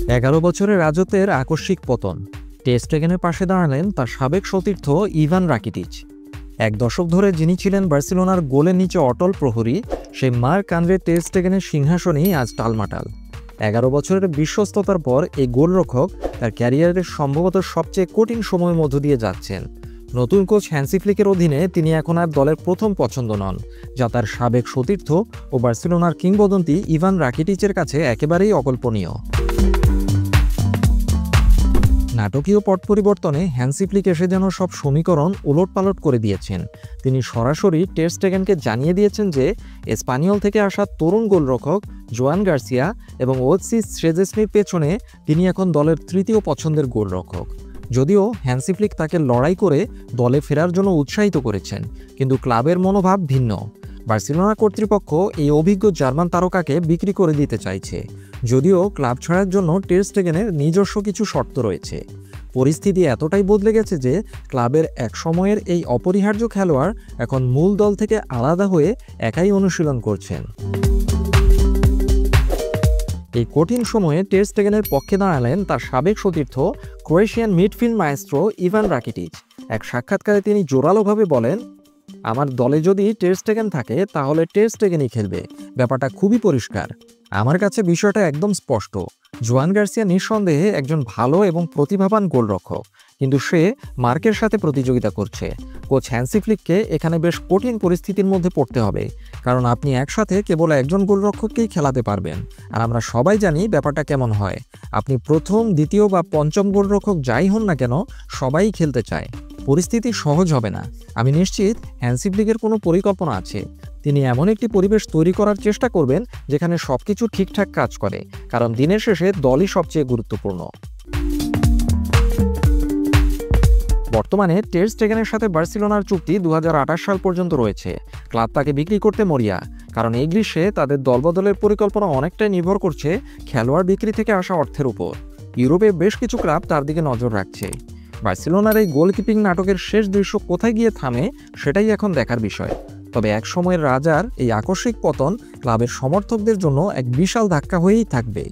11 বছরের রাজত্বের আকস্মিক পতন। টের স্টেগেনের পাশে দাঁড়ালেন তার সাবেক সতীর্থ ইভান রাকিটিচ। এক দশক ধরে যিনি ছিলেন বার্সেলোনার গোলের নিচে অটল প্রহরী, সেই মার্ক আন্দ্রে টের স্টেগেনের সিংহাসনেই আজ টালমাটাল। 11 বছরের বিশ্বস্ততার পর এই গোলরক্ষক তার ক্যারিয়ারের সম্ভবত সবচেয়ে কঠিন সময়ের মধ্য দিয়ে যাচ্ছেন। নতুন কোচ হ্যান্সি ফ্লিকের অধীনে তিনি এখন আর দলের প্রথম পছন্দ নন, যা তার সাবেক সতীর্থ ও বার্সেলোনার কিংবদন্তি ইভান রাকিটিচের কাছে একেবারেই অকল্পনীয়। নাটকীয় পট পরিবর্তনে হ্যান্সি ফ্লিক এসে যেন সব সমীকরণ ওলটপালট করে দিয়েছেন। তিনি সরাসরি টের স্টেগেনকে জানিয়ে দিয়েছেন যে স্পানিয়ল থেকে আসা তরুণ গোলরক্ষক জোয়ান গার্সিয়া এবং ওয়েলসি স্ট্রেজেসনির পেছনে তিনি এখন দলের তৃতীয় পছন্দের গোলরক্ষক। যদিও হ্যান্সি ফ্লিক তাকে লড়াই করে দলে ফেরার জন্য উৎসাহিত করেছেন, কিন্তু ক্লাবের মনোভাব ভিন্ন। বার্সেলোনা কর্তৃপক্ষ এই অভিজ্ঞ জার্মান তারকাকে বিক্রি করে দিতে চাইছে, যদিও ক্লাব ছাড়ার জন্য টের স্টেগেনের নিজস্ব কিছু শর্ত রয়েছে। পরিস্থিতি এতটাই বদলে গেছে যে ক্লাবের এক সময়ের এই অপরিহার্য খেলোয়াড় এখন মূল দল থেকে আলাদা হয়ে একাই অনুশীলন করছেন। এই কঠিন সময়ে টের স্টেগেনের পক্ষে দাঁড়ালেন তার সাবেক সতীর্থ Croatian midfield maestro Ivan Rakitic. এক সাক্ষাৎকারে তিনি জোরালোভাবে বলেন, আমার দলে যদি টের স্টেগেন থাকে তাহলে টের স্টেগেনই খেলবে। ব্যাপারটা খুবই পরিষ্কার। আমার কাছে বিষয়টা একদম স্পষ্ট। জোয়ান গার্সিয়া নিঃসন্দেহে একজন ভালো এবং প্রতিভাবান গোলরক্ষক, কিন্তু সে মার্কের সাথে প্রতিযোগিতা করছে। কোচ হ্যান্সি ফ্লিককে এখানে বেশ কঠিন পরিস্থিতির মধ্যে পড়তে হবে, কারণ আপনি একসাথে কেবল একজন গোলরক্ষককেই খেলাতে পারবেন। আর আমরা সবাই জানি ব্যাপারটা কেমন হয়। আপনি প্রথম, দ্বিতীয় বা পঞ্চম গোলরক্ষক যাই হন না কেন, সবাই খেলতে চায়। পরিস্থিতি সহজ হবে না। আমি নিশ্চিত হ্যান্সি ফ্লিকের কোনো পরিকল্পনা আছে। তিনি এমন একটি পরিবেশ তৈরি করার চেষ্টা করবেন যেখানে সবকিছু ঠিকঠাক কাজ করে, কারণ দিনের শেষে দলই সবচেয়ে গুরুত্বপূর্ণ। বর্তমানে টের স্টেগেনের সাথে বার্সেলোনার চুক্তি 2028 সাল পর্যন্ত রয়েছে। ক্লাব তাকে বিক্রি করতে মরিয়া, কারণ এই গ্রীষ্মে তাদের দলবদলের পরিকল্পনা অনেকটাই নির্ভর করছে খেলোয়াড় বিক্রি থেকে আসা অর্থের উপর। ইউরোপে বেশ কিছু ক্লাব তার দিকে নজর রাখছে। বার্সেলোনার এই গোলকিপিং নাটকের শেষ দৃশ্য কোথায় গিয়ে থামে সেটাই এখন দেখার বিষয়। তবে এক সময়ের রাজার এই আকস্মিক পতন ক্লাবের সমর্থকদের জন্য এক বিশাল ধাক্কা হয়েই থাকবে।